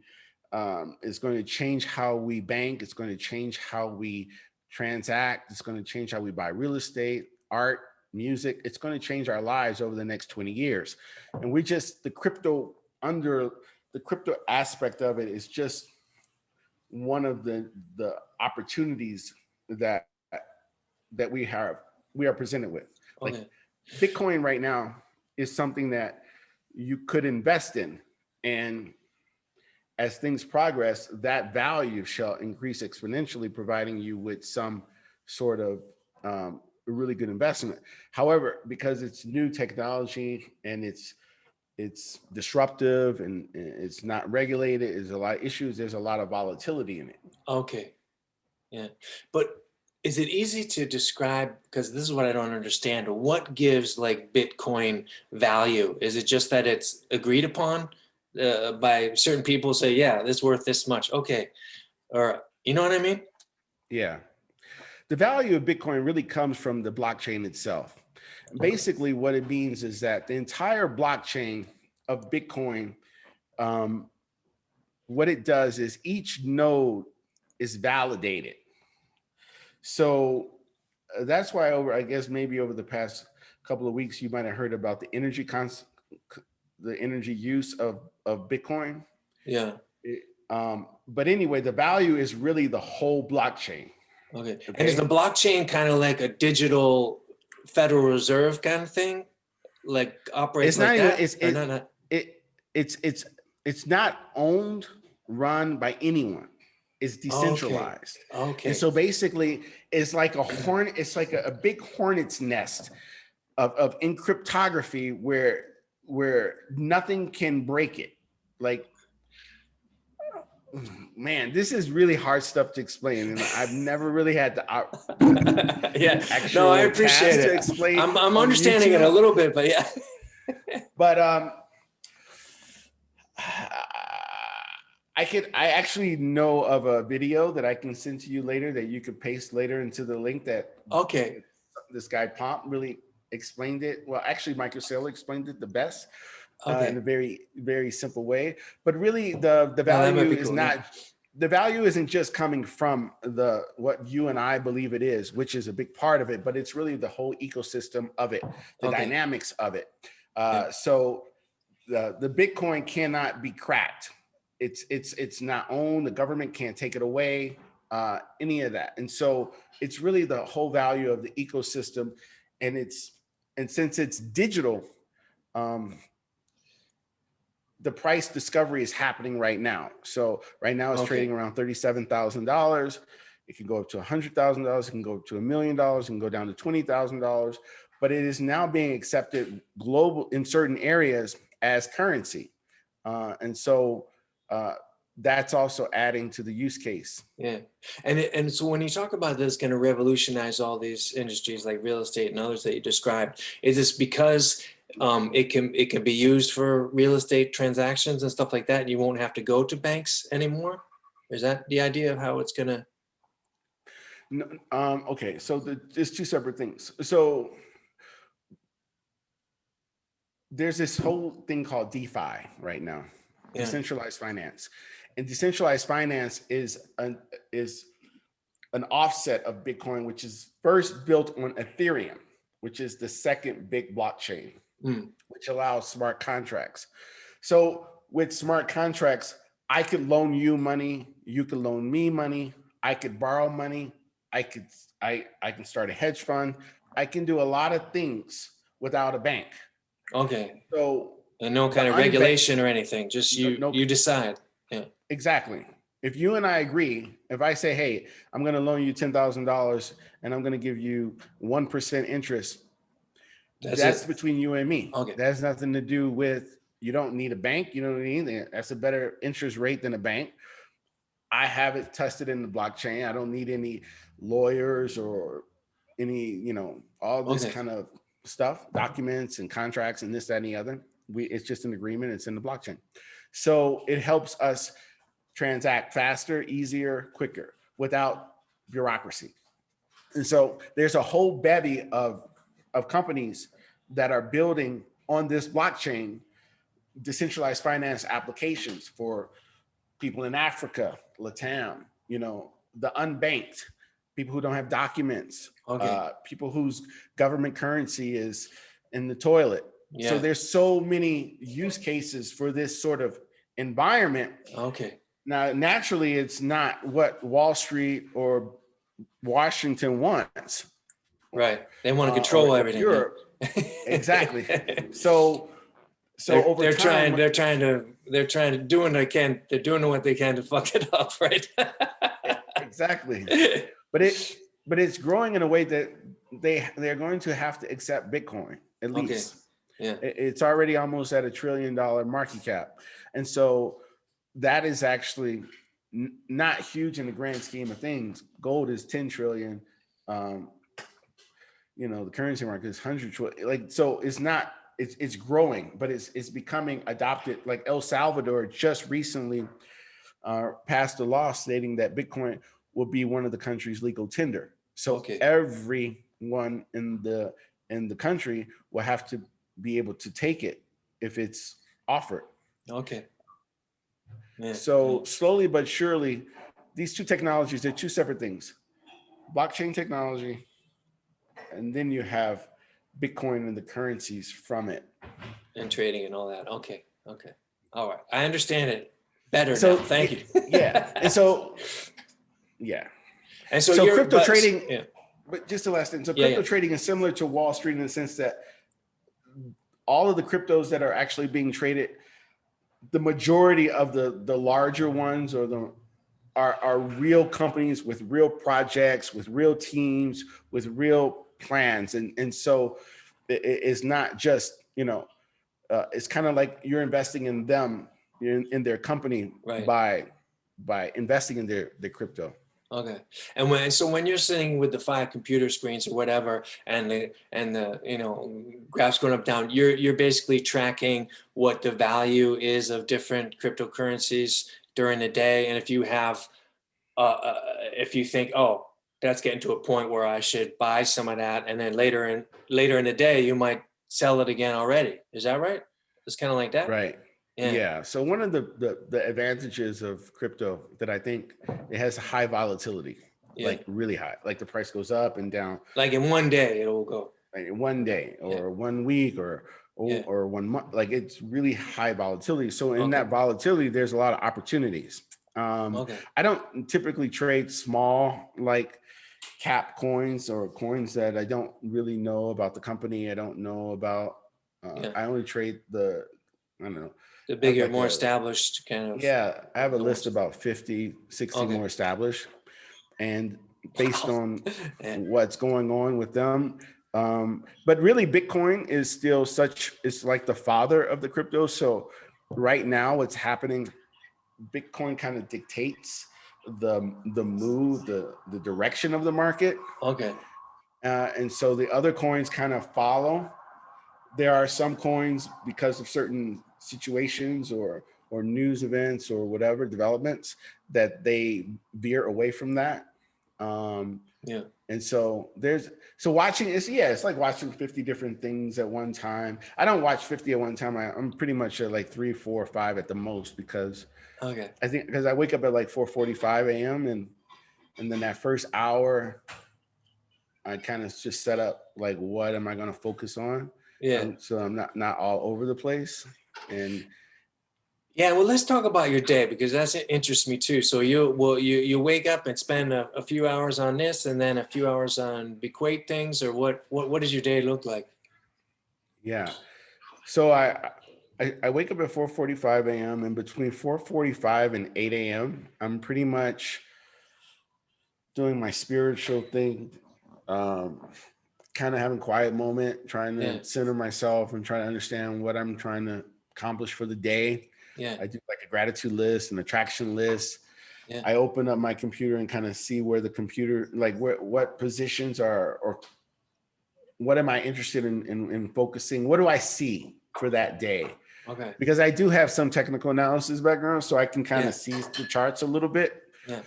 Speaker 2: It's going to change how we bank. It's going to change how we transact. It's going to change how we buy real estate, art, music. It's going to change our lives over the next 20 years. And we just, the crypto aspect of it is just one of the opportunities that we are presented with. Like
Speaker 1: Okay.
Speaker 2: Bitcoin right now is something that you could invest in, and as things progress, that value shall increase exponentially, providing you with some sort of really good investment. However, because it's new technology and it's disruptive and it's not regulated, there's a lot of issues, there's a lot of volatility in it.
Speaker 1: Okay. Yeah. But is it easy to describe, because this is what I don't understand, what gives like Bitcoin value? Is it just that it's agreed upon by certain people, say, yeah, this is worth this much? Okay. Or, you know what I mean?
Speaker 2: Yeah. The value of Bitcoin really comes from the blockchain itself.
Speaker 1: Okay.
Speaker 2: Basically, what it means is that the entire blockchain of Bitcoin, um, what it does is each node is validated. So that's why I guess maybe over the past couple of weeks, you might have heard about the the energy use of Bitcoin.
Speaker 1: Yeah.
Speaker 2: But anyway, the value is really the whole blockchain.
Speaker 1: Okay. And is the
Speaker 2: Okay.
Speaker 1: blockchain kind of like a digital Federal Reserve kind of thing? Like operates
Speaker 2: It's
Speaker 1: like
Speaker 2: not even,
Speaker 1: that? Or not?
Speaker 2: it, it's not owned, run by anyone. It's
Speaker 1: Okay.
Speaker 2: decentralized. And
Speaker 1: Okay.
Speaker 2: so basically it's like it's like a big hornet's nest of encryptography where nothing can break it. Like, man, this is really hard stuff to explain, and I've never really had the
Speaker 1: Yeah. No, I
Speaker 2: actual
Speaker 1: appreciate
Speaker 2: task to
Speaker 1: it.
Speaker 2: explain
Speaker 1: I'm
Speaker 2: on
Speaker 1: understanding it a
Speaker 2: YouTube.
Speaker 1: little bit, but yeah.
Speaker 2: But I actually know of a video that I can send to you later that you could paste later into the link that
Speaker 1: Okay.
Speaker 2: this guy Pomp really explained it. Well, actually, Michael Saylor explained it the best in a
Speaker 1: Okay.
Speaker 2: very, very simple way. But really, the
Speaker 1: No, that might
Speaker 2: value
Speaker 1: be
Speaker 2: is
Speaker 1: cool. Yeah.
Speaker 2: not, the value isn't just coming from what you and I believe it is, which is a big part of it, but it's really the whole ecosystem of it, the
Speaker 1: Okay.
Speaker 2: dynamics of it.
Speaker 1: Yeah.
Speaker 2: So the Bitcoin cannot be cracked. It's not owned. The government can't take it away. Any of that. And so it's really the whole value of the ecosystem, and since it's digital, the price discovery is happening right now. So right now it's trading
Speaker 1: Okay.
Speaker 2: around $37,000. It can go up to $100,000. It can go up to $1 million. It can go down to $20,000. But it is now being accepted global in certain areas as currency, and so that's also adding to the use case.
Speaker 1: Yeah. And so when you talk about this going to revolutionize all these industries like real estate and others that you described, is this because it can be used for real estate transactions and stuff like that, and you won't have to go to banks anymore? Is that the idea of how it's going to?
Speaker 2: No, okay, so there's two separate things. So there's this whole thing called DeFi right now,
Speaker 1: Yeah.
Speaker 2: decentralized finance, and decentralized finance is an offset of Bitcoin, which is first built on Ethereum, which is the second big blockchain, which allows smart contracts. So with smart contracts, I could loan you money, you could loan me money, I could borrow money, I can start a hedge fund, I can do a lot of things without a bank.
Speaker 1: Okay.
Speaker 2: So
Speaker 1: and no kind of regulation or anything, just you decide. Yeah.
Speaker 2: Exactly. If you and I agree, if I say, hey, I'm going to loan you $10,000 and I'm going to give you 1% interest, that's between you and me.
Speaker 1: Okay.
Speaker 2: That has nothing to do with, you don't need a bank. You don't need anything. That's a better interest rate than a bank. I have it tested in the blockchain. I don't need any lawyers or any, all this kind of stuff, documents and contracts and this, that, and the other. It's just an agreement. It's in the blockchain. So it helps us transact faster, easier, quicker, without bureaucracy. And so there's a whole bevy of companies that are building on this blockchain decentralized finance applications for people in Africa, LATAM, the unbanked, people who don't have documents, people whose government currency is in the toilet. Yeah. So there's so many use cases for this sort of environment.
Speaker 1: Okay.
Speaker 2: Now, naturally, it's not what Wall Street or Washington wants.
Speaker 1: Right. They want to control everything.
Speaker 2: Europe. Exactly. So
Speaker 1: they're trying to do what they can. They're doing what they can to fuck it up, right?
Speaker 2: Exactly. But it's growing in a way that they're going to have to accept Bitcoin at least.
Speaker 1: Yeah.
Speaker 2: It's already almost at $1 trillion market cap, and so that is actually not huge in the grand scheme of things. Gold is 10 trillion. The currency market is 100 trillion. So it's not. It's growing, but it's becoming adopted. Like El Salvador just recently passed a law stating that Bitcoin will be one of the country's legal tender. So everyone in the country will have to be able to take it if it's offered.
Speaker 1: Okay. Yeah.
Speaker 2: So slowly but surely, these two technologies, they're two separate things. Blockchain technology, and then you have Bitcoin and the currencies from it.
Speaker 1: And trading and all that. Okay. All right. I understand it better now. Thank you.
Speaker 2: Yeah. And so, yeah.
Speaker 1: And so
Speaker 2: crypto trading, but just the last thing. So crypto trading is similar to Wall Street in the sense that all of the cryptos that are actually being traded, the majority of the larger ones are real companies with real projects, with real teams, with real plans. And so it's not just, it's kind of like you're investing in them, in their company, by investing in their crypto.
Speaker 1: Okay. And when you're sitting with the 5 computer screens or whatever, and the graphs going up, down, you're basically tracking what the value is of different cryptocurrencies during the day. And if you have, if you think, oh, that's getting to a point where I should buy some of that, and then later in the day, you might sell it again already. Is that right? It's kind of like that?
Speaker 2: Right. Yeah. So one of the advantages of crypto that I think it has high volatility, like really high, like the price goes up and down.
Speaker 1: Like in one day, it will go.
Speaker 2: Like in one day or 1 week or 1 month, like it's really high volatility. So in that volatility, there's a lot of opportunities. I don't typically trade small, like cap coins or coins that I don't really know about the company. I don't know about, I only trade the bigger,
Speaker 1: more established kind of.
Speaker 2: Yeah, I have a list about 50, 60 more established. And based on what's going on with them. But really, Bitcoin is still it's like the father of the crypto. So right now what's happening, Bitcoin kind of dictates the move, the direction of the market.
Speaker 1: Okay.
Speaker 2: And so the other coins kind of follow. There are some coins, because of certain situations or news events or whatever developments, that they veer away from that. And so watching it's like watching 50 different things at one time. I don't watch 50 at one time. I'm pretty much at like 3, 4, 5 at the most, because I think because I wake up at like 4:45 a.m. and And then that first hour, I kind of just set up like, what am I going to focus on?
Speaker 1: Yeah.
Speaker 2: So I'm not all over the place. And
Speaker 1: Yeah, well, let's talk about your day because that's it interests me too. So you wake up and spend a few hours on this, and then a few hours on Bquate things, or what does your day look like?
Speaker 2: yeah, so I wake up at 4:45 a.m. and between 4:45 and 8 a.m. I'm pretty much doing my spiritual thing, um, kind of having a quiet moment, trying
Speaker 1: Yeah,
Speaker 2: to center myself and trying to understand what I'm trying to accomplish for the day.
Speaker 1: yeah,
Speaker 2: I do like a gratitude list, an attraction list.
Speaker 1: yeah,
Speaker 2: I open up my computer and kind of see where the computer, like what positions are, or what am I interested in focusing? What do I see for that day?
Speaker 1: okay,
Speaker 2: Because I do have some technical analysis background, so I can kind
Speaker 1: yeah,
Speaker 2: of see the charts a little bit.
Speaker 1: yeah,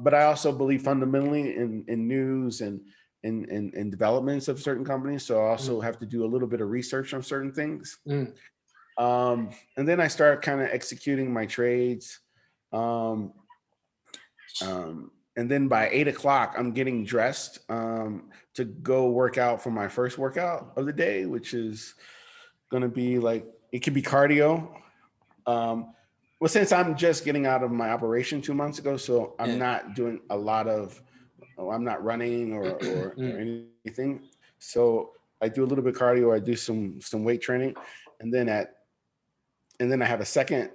Speaker 2: But I also believe fundamentally in news and in developments of certain companies. So I
Speaker 1: mm,
Speaker 2: also have to do a little bit of research on certain things.
Speaker 1: mm,
Speaker 2: And then I start kind of executing my trades. Um, and then by 8 o'clock, I'm getting dressed to go work out for my first workout of the day, which is going to be like, it could be cardio. Well, since I'm just getting out of my operation 2 months ago, so I'm
Speaker 1: yeah,
Speaker 2: not doing a lot of, I'm not running or
Speaker 1: mm,
Speaker 2: anything. So I do a little bit of cardio. I do some weight training, and then I have a second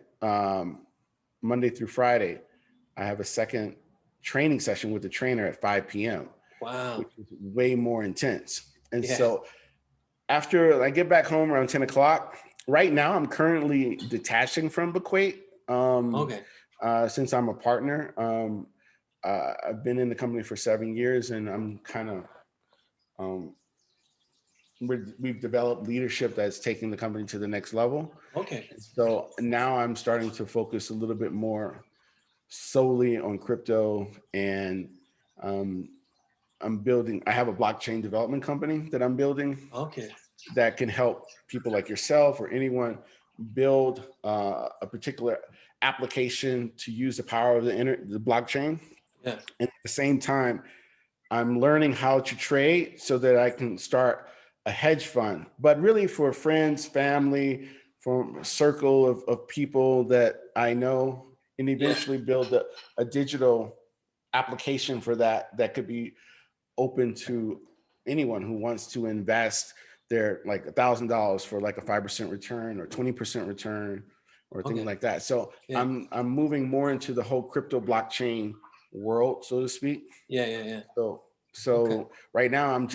Speaker 2: Monday through Friday. I have a second training session with the trainer at 5 p.m.,
Speaker 1: wow,
Speaker 2: which is way more intense. And
Speaker 1: yeah,
Speaker 2: so after I get back home around 10 o'clock, right now I'm currently detaching from Bquate
Speaker 1: okay,
Speaker 2: since I'm a partner. I've been in the company for 7 years, and I'm kind of um, we've developed leadership that's taking the company to the next level.
Speaker 1: okay,
Speaker 2: So now I'm starting to focus a little bit more solely on crypto, and um, I have a blockchain development company that I'm building
Speaker 1: okay,
Speaker 2: that can help people like yourself or anyone build a particular application to use the power of the blockchain.
Speaker 1: yeah,
Speaker 2: And at the same time, I'm learning how to trade so that I can start a hedge fund, but really for friends, family, from a circle of people that I know, and
Speaker 1: yeah,
Speaker 2: eventually build a digital application for that could be open to anyone who wants to invest their like $1,000 for like a 5% return or 20% return or things
Speaker 1: okay,
Speaker 2: like that. So
Speaker 1: yeah,
Speaker 2: I'm moving more into the whole crypto blockchain world, so to speak.
Speaker 1: yeah, yeah, yeah,
Speaker 2: So
Speaker 1: okay,
Speaker 2: so right now I'm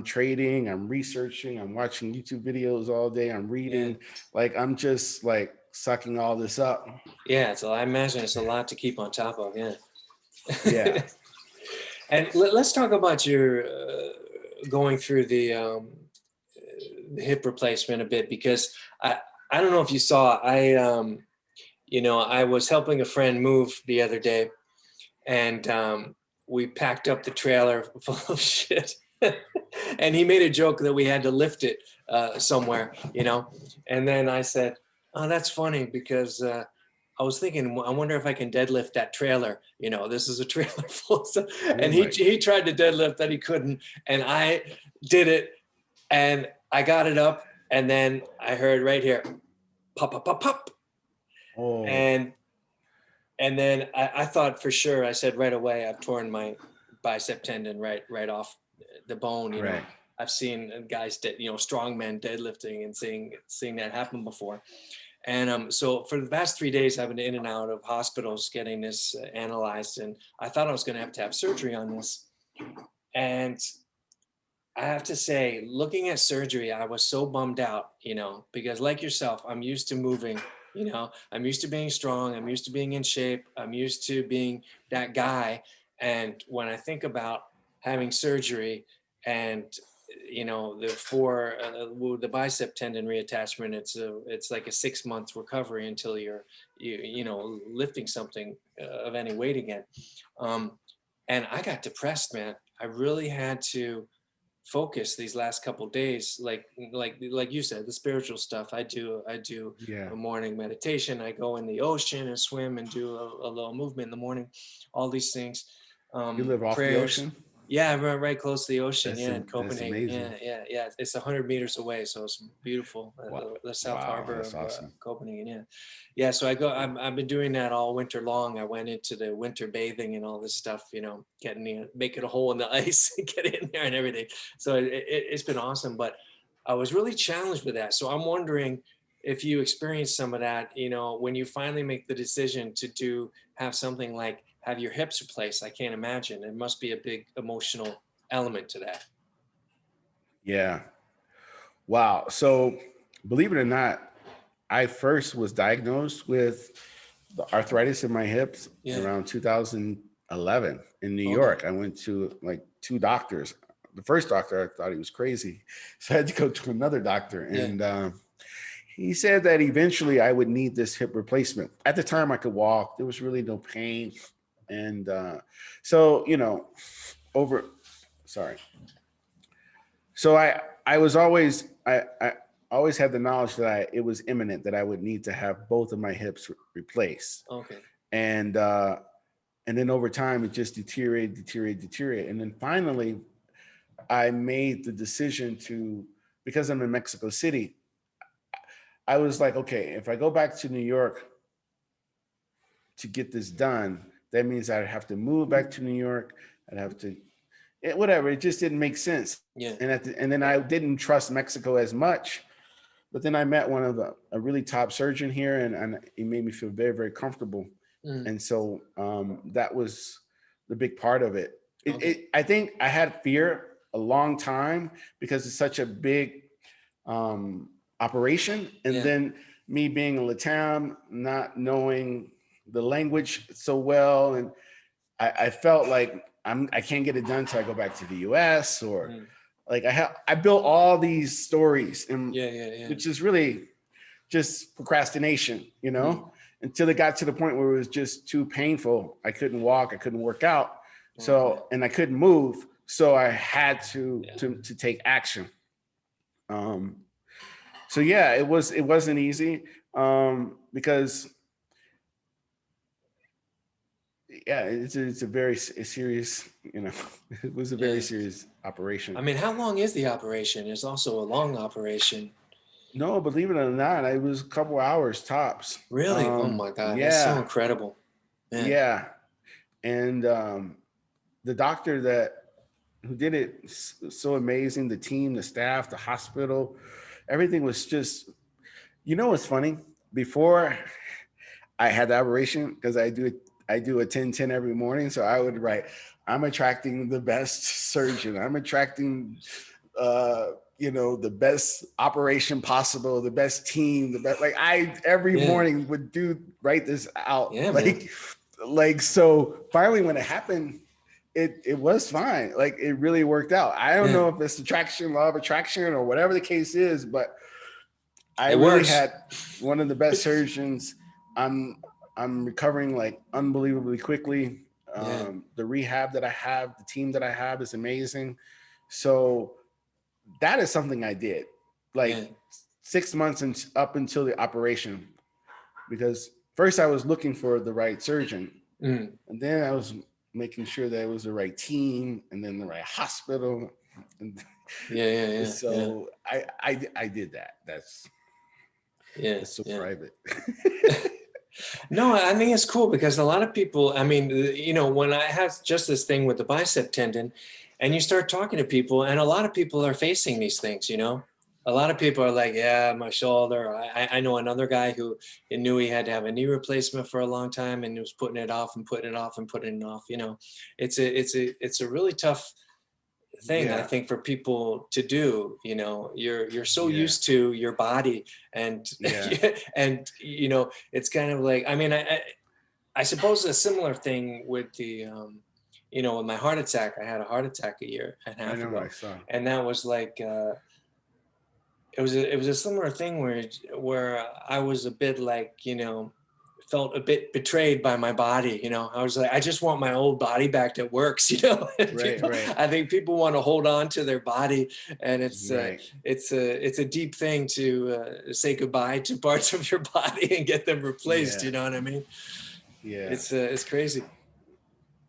Speaker 2: trading, I'm researching, I'm watching YouTube videos all day, I'm
Speaker 1: yeah,
Speaker 2: reading, like I'm just like sucking all this up.
Speaker 1: yeah. So I imagine it's a lot to keep on top of, yeah.
Speaker 2: Yeah.
Speaker 1: And let's talk about your going through the hip replacement a bit because I don't know if you saw I was helping a friend move the other day and we packed up the trailer full of shit and he made a joke that we had to lift it somewhere, and then I said, oh, that's funny because I was thinking, I wonder if I can deadlift that trailer. This is a trailer full of stuff.
Speaker 2: Oh
Speaker 1: And he
Speaker 2: my.
Speaker 1: he tried to deadlift that he couldn't, and I did it, and I got it up, and then I heard right here, pop, pop, pop, pop,
Speaker 2: Oh,
Speaker 1: and then I thought for sure. I said right away, I've torn my bicep tendon right off the bone.
Speaker 2: right.
Speaker 1: I've seen guys that strong men deadlifting and seeing that happen before. And so for the past 3 days, I've been in and out of hospitals getting this analyzed, and I thought I was going to have surgery on this. And I have to say, looking at surgery, I was so bummed out, because like yourself, I'm used to moving, I'm used to being strong, I'm used to being in shape, I'm used to being that guy. And when I think about having surgery and the bicep tendon reattachment, it's like a 6 month recovery until you're lifting something of any weight again. And I got depressed, man. I really had to focus these last couple days, like you said, the spiritual stuff. I do
Speaker 2: Yeah.
Speaker 1: a morning meditation. I go in the ocean and swim and do a little movement in the morning, all these things.
Speaker 2: You live off the
Speaker 1: Prayers.
Speaker 2: ocean?
Speaker 1: Yeah, right close to the ocean. Yeah, in
Speaker 2: That's
Speaker 1: Copenhagen.
Speaker 2: amazing.
Speaker 1: Yeah. It's 100 meters away, so it's beautiful.
Speaker 2: Wow.
Speaker 1: The South
Speaker 2: Wow,
Speaker 1: Harbor
Speaker 2: that's
Speaker 1: of
Speaker 2: awesome.
Speaker 1: Copenhagen. Yeah. So I've been doing that all winter long. I went into the winter bathing and all this stuff. Making a hole in the ice, and get in there and everything. So it's been awesome. But I was really challenged with that. So I'm wondering if you experienced some of that. When you finally make the decision to have something like have your hips replaced. I can't imagine. It must be a big emotional element to that.
Speaker 2: Yeah. Wow. So believe it or not, I first was diagnosed with the arthritis in my hips around 2011 in New York. I went to like 2 doctors. The first doctor, I thought he was crazy. So I had to go to another doctor. And he said that eventually I would need this hip replacement. At the time I could walk. There was really no pain. And so, So I was always, I always had the knowledge that it was imminent that I would need to have both of my hips replaced.
Speaker 1: Okay.
Speaker 2: And then over time it just deteriorated. And then finally I made the decision because I'm in Mexico City, I was like, okay, if I go back to New York to get this done, that means I'd have to move back to New York. I'd have to, whatever. It just didn't make sense.
Speaker 1: Yeah.
Speaker 2: And then I didn't trust Mexico as much. But then I met a really top surgeon here, and he made me feel very, very comfortable. And so that was the big part of it. I think I had fear a long time because it's such a big operation. And then me being a Latam, not knowing the language so well. And I felt like I can't get it done until I go back to the US or like I built all these stories and which is really just procrastination, until it got to the point where it was just too painful. I couldn't walk, I couldn't work out. So, and I couldn't move. So I had to take action. So yeah, it wasn't easy because it's a very serious, it was a very serious operation.
Speaker 1: I mean, how long is the operation? It's also a long operation.
Speaker 2: No, believe it or not, it was a couple hours tops.
Speaker 1: Really? Oh my God, that's so incredible. Man.
Speaker 2: Yeah. And the doctor who did it so amazing, the team, the staff, the hospital, everything was just, what's funny? Before I had the operation, because I do a 10-10 every morning. So I would write, I'm attracting the best surgeon. I'm attracting, the best operation possible, the best team, the best, like every morning would write this out. Yeah, so finally when it happened, it was fine. Like it really worked out. I don't know if it's law of attraction or whatever the case is, but I really had one of the best surgeons. I'm recovering like unbelievably quickly. The rehab that I have, the team that I have is amazing. So that is something I did 6 months up until the operation, because first I was looking for the right surgeon, and then I was making sure that it was the right team, and then the right hospital. And So I did that. That's so private.
Speaker 1: No, I think it's cool because a lot of people, I mean, when I have just this thing with the bicep tendon and you start talking to people, and a lot of people are facing these things, a lot of people are like, yeah, my shoulder. I know another guy who knew he had to have a knee replacement for a long time and he was putting it off and putting it off and putting it off. It's a really tough thing, I think, for people to do. You're so used to your body, and and it's kind of like, I mean, I suppose a similar thing with the with my heart attack. I had a heart attack a year and a half ago, and that was like it was a similar thing where I was a bit like, felt a bit betrayed by my body. I was like, I just want my old body back that works. I think people want to hold on to their body, and it's a deep thing to say goodbye to parts of your body and get them replaced. You know what I mean?
Speaker 2: Yeah,
Speaker 1: it's crazy.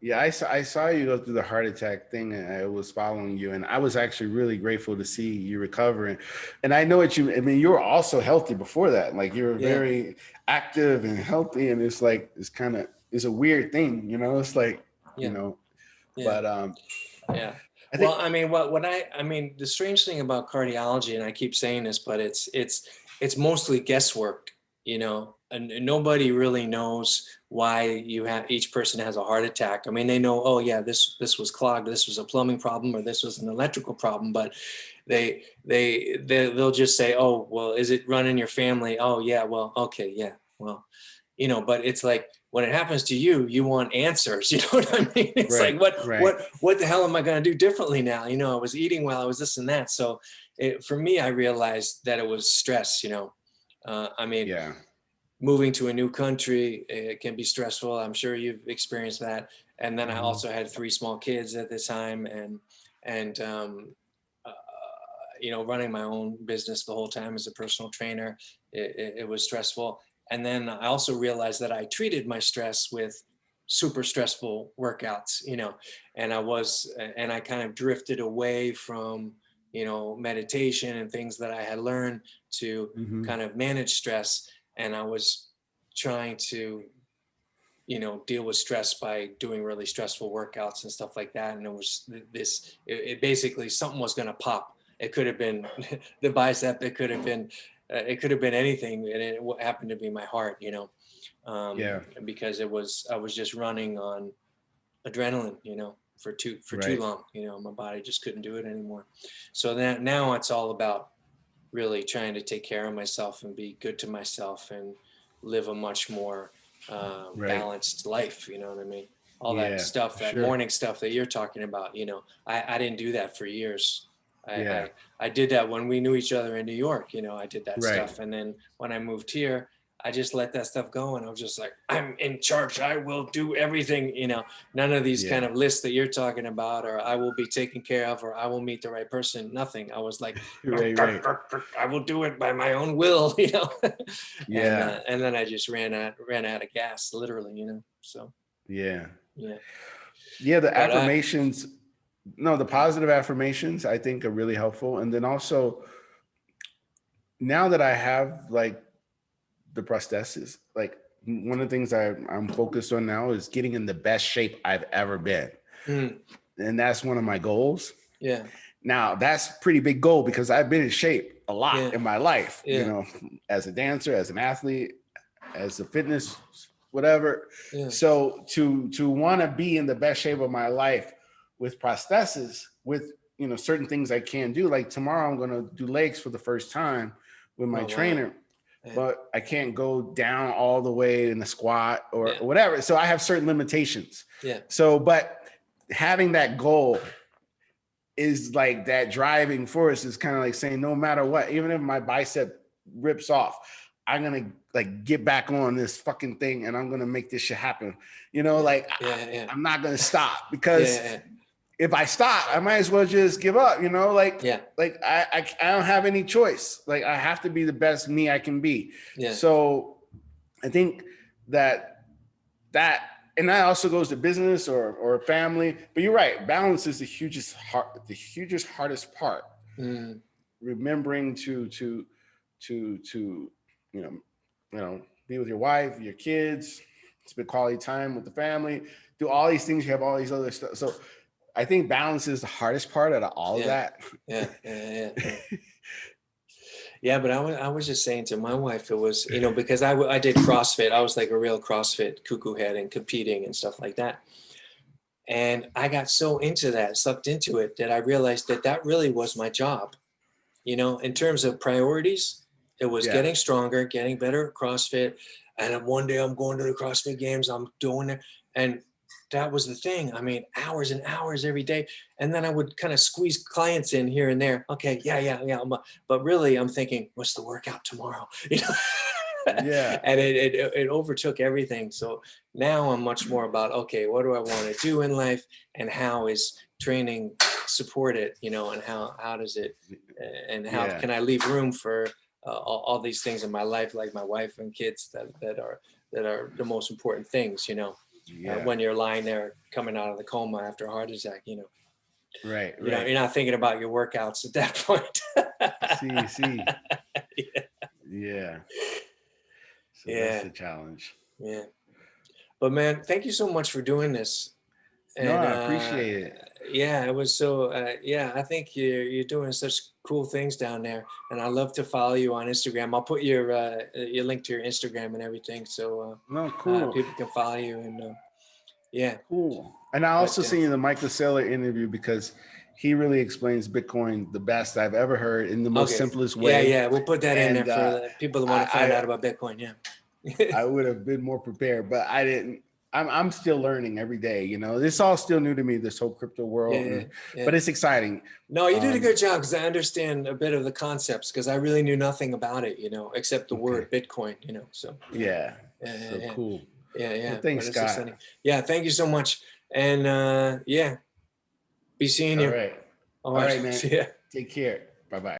Speaker 2: Yeah, I saw you go through the heart attack thing, and I was following you, and I was actually really grateful to see you recovering. And I know what you. I mean, you were also healthy before that. Like you were
Speaker 1: Yeah,
Speaker 2: very active and healthy, and it's like it's a weird thing, you know. It's like you
Speaker 1: yeah,
Speaker 2: know,
Speaker 1: yeah,
Speaker 2: but
Speaker 1: yeah.
Speaker 2: I
Speaker 1: Well,
Speaker 2: think
Speaker 1: I mean, I mean, the strange thing about cardiology, and I keep saying this, but it's mostly guesswork, you know, and nobody really knows why each person has a heart attack. I mean, they know, oh yeah, this was clogged, this was a plumbing problem, or this was an electrical problem, but they'll just say, oh, well, is it run in your family? Oh yeah, well, okay, yeah, well, you know, but it's like when it happens to you, you want answers. You know what I mean? It's like,
Speaker 2: right, right,
Speaker 1: what the hell am I going to do differently now? You know, I was eating while I was this and that. So for me, I realized that it was stress, you know. I mean,
Speaker 2: yeah,
Speaker 1: moving to a new country, it can be stressful. I'm sure you've experienced that. And then I
Speaker 2: hmm
Speaker 1: also had 3 small kids at the time, and uh, you know, running my own business the whole time as a personal trainer, it was stressful. And then I also realized that I treated my stress with super stressful workouts, you know, and I kind of drifted away from, you know, meditation and things that I had learned to
Speaker 2: hmm
Speaker 1: kind of manage stress. And I was trying to, you know, deal with stress by doing really stressful workouts and stuff like that. And it was it basically something was going to pop. It could have been the bicep. It could have been anything. And it happened to be my heart, you know,
Speaker 2: yeah,
Speaker 1: because I was just running on adrenaline, you know, for too
Speaker 2: right,
Speaker 1: long, you know, my body just couldn't do it anymore. So that now it's all about really trying to take care of myself and be good to myself and live a much more
Speaker 2: right,
Speaker 1: balanced life. You know what I mean? All that
Speaker 2: yeah,
Speaker 1: stuff,
Speaker 2: for
Speaker 1: that
Speaker 2: sure,
Speaker 1: morning stuff that you're talking about, you know, I didn't do that for years. I,
Speaker 2: yeah,
Speaker 1: I, I did that when we knew each other in New York, you know, I did that
Speaker 2: right,
Speaker 1: stuff. And then when I moved here, I just let that stuff go. And I was just like, I'm in charge. I will do everything, you know, none of these kind
Speaker 2: yeah,
Speaker 1: of lists that you're talking about, or I will be taken care of, or I will meet the right person. Nothing. I was like,
Speaker 2: right, right,
Speaker 1: I will do it by my own will, you know.
Speaker 2: yeah,
Speaker 1: And then I just ran out of gas, literally, you know. So
Speaker 2: yeah.
Speaker 1: yeah,
Speaker 2: Yeah, the
Speaker 1: but
Speaker 2: affirmations, no, the positive affirmations I think are really helpful. And then also now that I have like the prosthesis, like one of the things I'm focused on now is getting in the best shape I've ever been.
Speaker 1: mm,
Speaker 2: And that's one of my goals.
Speaker 1: yeah,
Speaker 2: Now that's a pretty big goal because I've been in shape a lot
Speaker 1: yeah,
Speaker 2: in my life, you
Speaker 1: yeah,
Speaker 2: know, as a dancer, as an athlete, as a fitness, whatever.
Speaker 1: yeah.
Speaker 2: So to want to be in the best shape of my life with prosthesis, with you know certain things I can do. Like tomorrow, I'm going to do legs for the first time with my
Speaker 1: Oh wow,
Speaker 2: trainer,
Speaker 1: yeah,
Speaker 2: but I can't go down all the way in the squat or
Speaker 1: yeah,
Speaker 2: whatever. So I have certain limitations.
Speaker 1: yeah,
Speaker 2: So, but having that goal is like that driving force is kind of like saying no matter what, even if my bicep rips off, I'm gonna like get back on this fucking thing and I'm gonna make this shit happen. You know,
Speaker 1: yeah,
Speaker 2: like
Speaker 1: yeah, yeah,
Speaker 2: I'm not gonna stop because
Speaker 1: yeah,
Speaker 2: if I stop, I might as well just give up. You know,
Speaker 1: yeah,
Speaker 2: like I don't have any choice. Like I have to be the best me I can be.
Speaker 1: yeah,
Speaker 2: So I think that and that also goes to business or family. But you're right, balance is the hugest hardest part.
Speaker 1: mm,
Speaker 2: Remembering to you know be with your wife, your kids, spend quality time with the family, do all these things. You have all these other stuff. So I think balance is the hardest part out of all of
Speaker 1: yeah,
Speaker 2: that.
Speaker 1: yeah, yeah, yeah, yeah. Yeah, but I was just saying to my wife, it was, you know, because I did CrossFit. I was like a real CrossFit cuckoo head and competing and stuff like that. And I got so into that, sucked into it, that I realized that that really was my job. You know, in terms of priorities, it was
Speaker 2: Yeah,
Speaker 1: getting stronger, getting better at CrossFit. And then one day I'm going to the CrossFit games, I'm doing it. And that was the thing. I mean, hours and hours every day. And then I would kind of squeeze clients in here and there. Okay, yeah, yeah, yeah. But really, I'm thinking, what's the workout tomorrow? You know,
Speaker 2: yeah,
Speaker 1: and it overtook everything. So now I'm much more about, okay, what do I want to do in life, and how is training support it? You know, and how does it, and how
Speaker 2: yeah,
Speaker 1: can I leave room for all these things in my life, like my wife and kids, that are the most important things. You know.
Speaker 2: Yeah.
Speaker 1: when you're lying there coming out of the coma after a heart attack,
Speaker 2: Right.
Speaker 1: you know,
Speaker 2: Right.
Speaker 1: you're not thinking about your workouts at that point.
Speaker 2: See.
Speaker 1: Yeah.
Speaker 2: Yeah. So that's
Speaker 1: Yeah.
Speaker 2: the challenge.
Speaker 1: Yeah. But man, thank you so much for doing this.
Speaker 2: No,
Speaker 1: And
Speaker 2: I appreciate it.
Speaker 1: yeah, it was so yeah, I think you're doing such cool things down there, and I love to follow you on Instagram. I'll put your link to your Instagram and everything, so
Speaker 2: No, cool.
Speaker 1: people can follow you. And yeah,
Speaker 2: Cool. And I
Speaker 1: but
Speaker 2: also seen the Michael Saylor interview because he really explains Bitcoin the best I've ever heard in the most
Speaker 1: okay,
Speaker 2: simplest
Speaker 1: yeah,
Speaker 2: way.
Speaker 1: yeah, we'll put that in there
Speaker 2: And
Speaker 1: for the people that want to find
Speaker 2: I,
Speaker 1: out about Bitcoin. Yeah.
Speaker 2: I would have been more prepared, but I didn't. I'm still learning every day. You know, it's all still new to me, this whole crypto world,
Speaker 1: Yeah, yeah.
Speaker 2: but it's exciting.
Speaker 1: No, you did a good job because I understand a bit of the concepts because I really knew nothing about it, except the word Bitcoin, So
Speaker 2: Yeah.
Speaker 1: yeah,
Speaker 2: So
Speaker 1: yeah,
Speaker 2: cool.
Speaker 1: yeah,
Speaker 2: Well,
Speaker 1: yeah. But
Speaker 2: thanks,
Speaker 1: it's
Speaker 2: Scott.
Speaker 1: exciting. Yeah, thank you so much. And yeah, be seeing
Speaker 2: All
Speaker 1: you.
Speaker 2: right.
Speaker 1: All
Speaker 2: All
Speaker 1: right,
Speaker 2: right, man.
Speaker 1: see ya.
Speaker 2: Take care. Bye-bye.